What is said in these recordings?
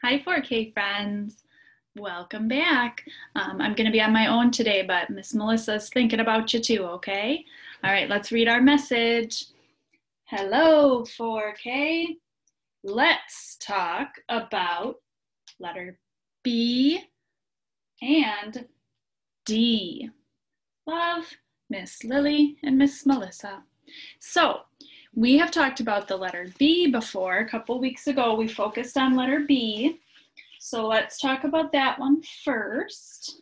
Hi 4K friends, welcome back. I'm gonna be on my own today, but Miss Melissa's thinking about you too, okay? All right, let's read our message. Hello 4K, let's talk about letter B and D. Love, Miss Lily and Miss Melissa. So we have talked about the letter B before. A couple weeks ago, we focused on letter B. So let's talk about that one first.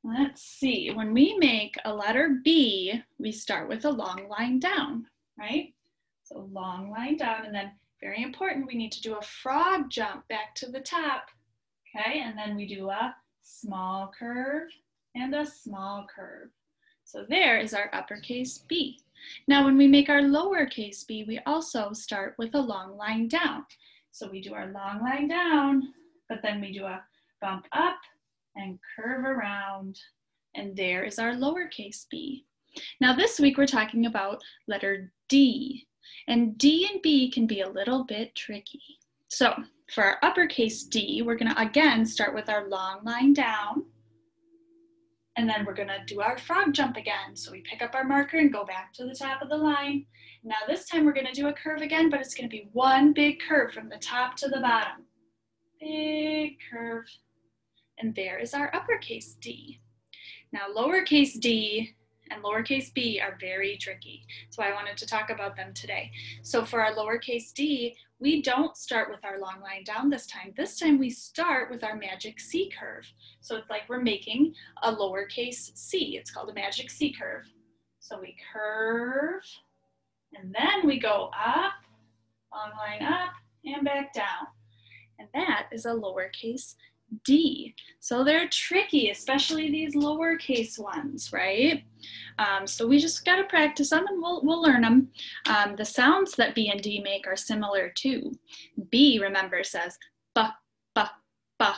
Let's see, when we make a letter B, we start with a long line down, right? So long line down, and then very important, we need to do a frog jump back to the top, okay? And then we do a small curve and a small curve. So there is our uppercase B. Now when we make our lowercase b, we also start with a long line down. So we do our long line down, but then we do a bump up and curve around. And there is our lowercase b. Now this week we're talking about letter D. And D and B can be a little bit tricky. So for our uppercase D, we're gonna again start with our long line down. And then we're gonna do our frog jump again. So we pick up our marker and go back to the top of the line. Now this time we're gonna do a curve again, but it's gonna be one big curve from the top to the bottom. Big curve. And there is our uppercase D. Now lowercase d and lowercase b are very tricky. So I wanted to talk about them today. So for our lowercase d, we don't start with our long line down this time. This time we start with our magic C curve. So it's like we're making a lowercase c. It's called a magic C curve. So we curve, and then we go up, long line up, and back down. And that is a lowercase D. So they're tricky, especially these lowercase ones, right? So we just got to practice them and we'll learn them. The sounds that B and D make are similar too. B, remember, says ba, ba, ba,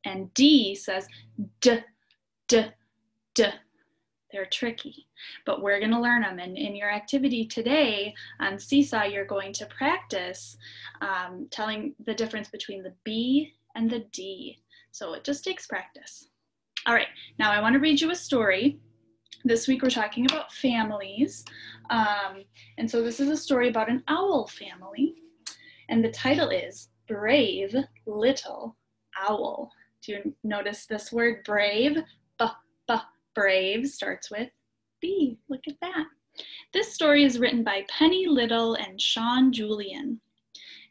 and D says d, d, d. They're tricky, but we're going to learn them. And in your activity today on Seesaw, you're going to practice telling the difference between the B and the D. So it just takes practice. All right, now I want to read you a story. This week we're talking about families. And so this is a story about an owl family. And the title is Brave Little Owl. Do you notice this word brave? Brave starts with B. Look at that. This story is written by Penny Little and Sean Julian.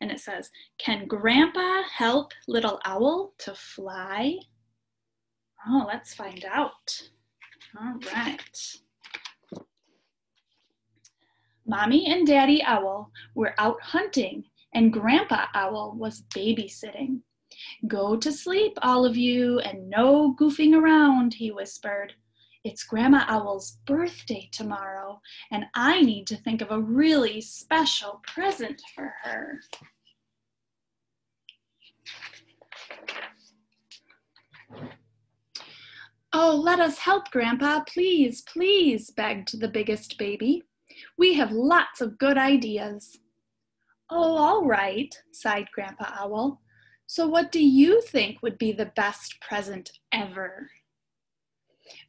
And it says, can Grandpa help Little Owl to fly? Oh, let's find out. All right. Mommy and Daddy Owl were out hunting and Grandpa Owl was babysitting. Go to sleep, all of you, and no goofing around, he whispered. It's Grandma Owl's birthday tomorrow, and I need to think of a really special present for her. Oh, let us help, Grandpa, please, please, begged the biggest baby. We have lots of good ideas. Oh, all right, sighed Grandpa Owl. So what do you think would be the best present ever?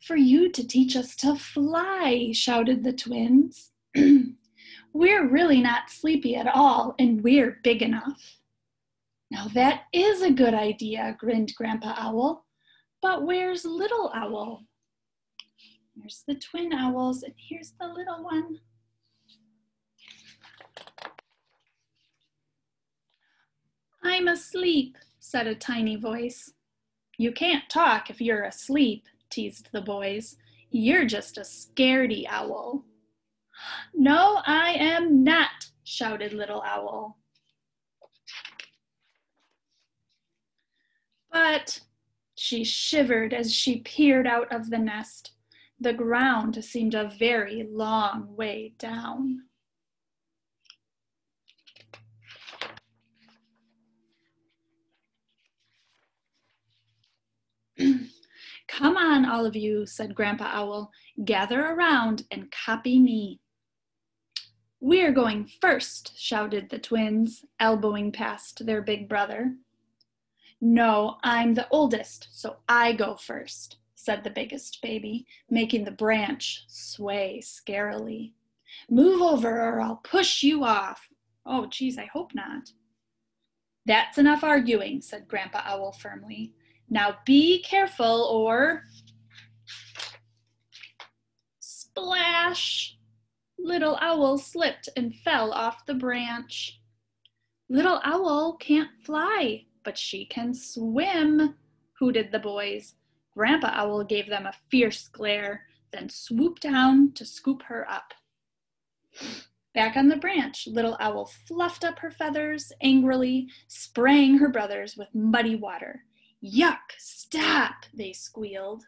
For you to teach us to fly, shouted the twins. We're really not sleepy at all, and we're big enough. Now that is a good idea, grinned Grandpa Owl. But where's Little Owl? There's the twin owls, and here's the little one. I'm asleep, said a tiny voice. You can't talk if you're asleep, teased the boys. You're just a scaredy owl. No, I am not, shouted Little Owl. But she shivered as she peered out of the nest. The ground seemed a very long way down. Come on, all of you, said Grandpa Owl. Gather around and copy me. We're going first, shouted the twins, elbowing past their big brother. No, I'm the oldest, so I go first, said the biggest baby, making the branch sway scarily. Move over or I'll push you off. Oh, geez, I hope not. That's enough arguing, said Grandpa Owl firmly. Now be careful or... Splash! Little Owl slipped and fell off the branch. Little Owl can't fly, but she can swim, hooted the boys. Grandpa Owl gave them a fierce glare, then swooped down to scoop her up. Back on the branch, Little Owl fluffed up her feathers angrily, spraying her brothers with muddy water. Yuck! Stop! They squealed.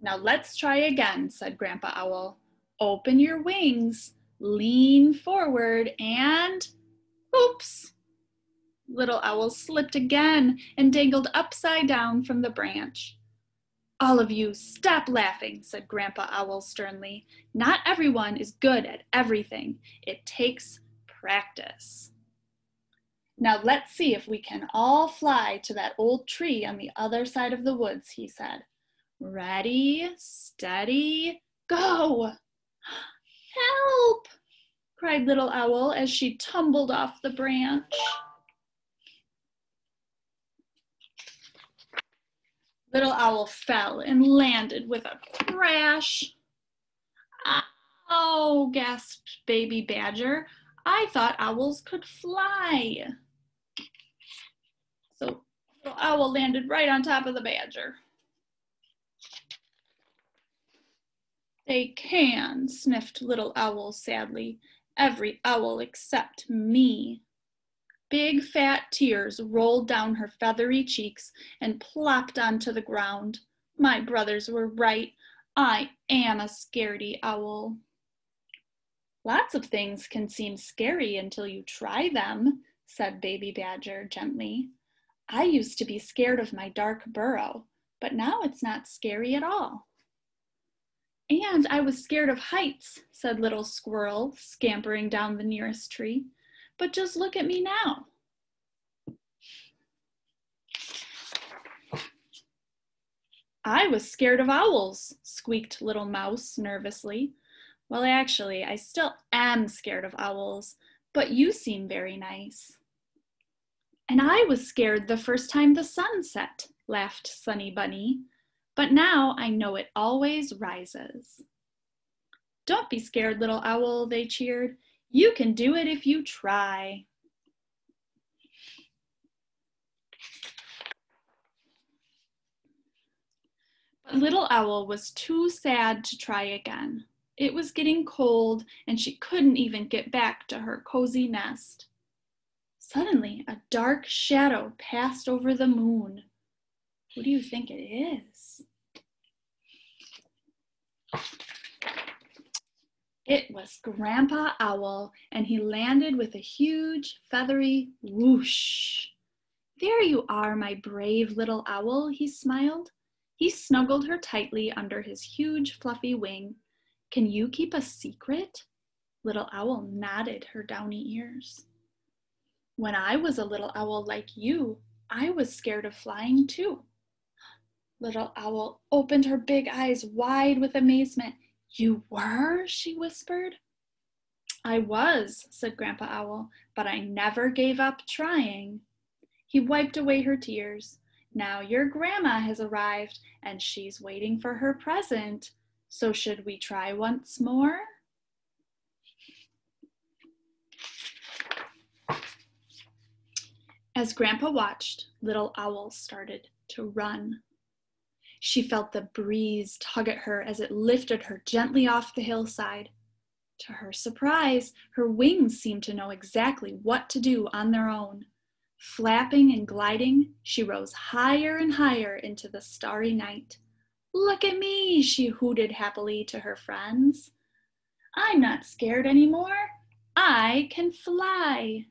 Now let's try again, said Grandpa Owl. Open your wings, lean forward, and oops! Little Owl slipped again and dangled upside down from the branch. All of you, stop laughing, said Grandpa Owl sternly. Not everyone is good at everything. It takes practice. Now let's see if we can all fly to that old tree on the other side of the woods, he said. Ready, steady, go! Help! Cried Little Owl as she tumbled off the branch. Little Owl fell and landed with a crash. Ow, gasped Baby Badger. I thought owls could fly. So Little Owl landed right on top of the badger. They can, sniffed Little Owl sadly. Every owl except me. Big fat tears rolled down her feathery cheeks and plopped onto the ground. My brothers were right. I am a scaredy owl. Lots of things can seem scary until you try them, said Baby Badger gently. I used to be scared of my dark burrow, but now it's not scary at all. And I was scared of heights, said Little Squirrel, scampering down the nearest tree. But just look at me now. I was scared of owls, squeaked Little Mouse nervously. Well, actually, I still am scared of owls, but you seem very nice. And I was scared the first time the sun set, laughed Sunny Bunny. But now I know it always rises. Don't be scared, Little Owl, they cheered. You can do it if you try. But Little Owl was too sad to try again. It was getting cold and she couldn't even get back to her cozy nest. Suddenly, a dark shadow passed over the moon. Who do you think it is? It was Grandpa Owl, and he landed with a huge, feathery whoosh. There you are, my brave little owl, he smiled. He snuggled her tightly under his huge, fluffy wing. Can you keep a secret? Little Owl nodded her downy ears. When I was a little owl like you, I was scared of flying too. Little Owl opened her big eyes wide with amazement. You were? She whispered. I was, said Grandpa Owl, but I never gave up trying. He wiped away her tears. Now your grandma has arrived and she's waiting for her present. So should we try once more? As Grandpa watched, Little Owl started to run. She felt the breeze tug at her as it lifted her gently off the hillside. To her surprise, her wings seemed to know exactly what to do on their own. Flapping and gliding, she rose higher and higher into the starry night. Look at me, she hooted happily to her friends. I'm not scared anymore. I can fly.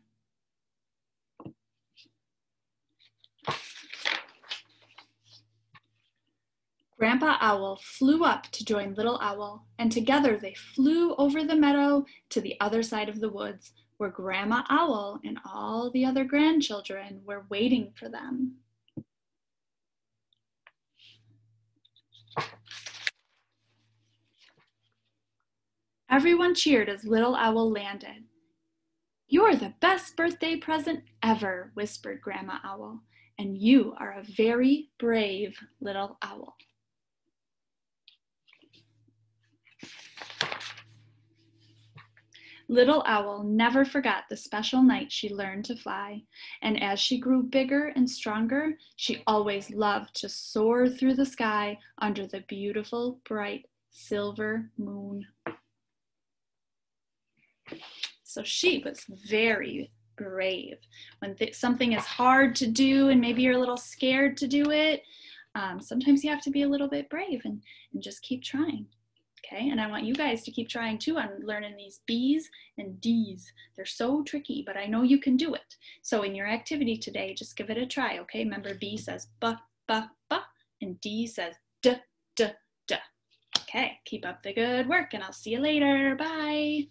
Grandpa Owl flew up to join Little Owl, and together they flew over the meadow to the other side of the woods, where Grandma Owl and all the other grandchildren were waiting for them. Everyone cheered as Little Owl landed. "You're the best birthday present ever," whispered Grandma Owl, "and you are a very brave little owl." Little Owl never forgot the special night she learned to fly, and as she grew bigger and stronger, she always loved to soar through the sky under the beautiful, bright, silver moon. So she was very brave. When something is hard to do and maybe you're a little scared to do it, sometimes you have to be a little bit brave and just keep trying. Okay, and I want you guys to keep trying too on learning these B's and D's. They're so tricky, but I know you can do it. So in your activity today, just give it a try, okay? Remember, B says ba, ba, ba, and D says d, d, d. Okay, keep up the good work, and I'll see you later. Bye.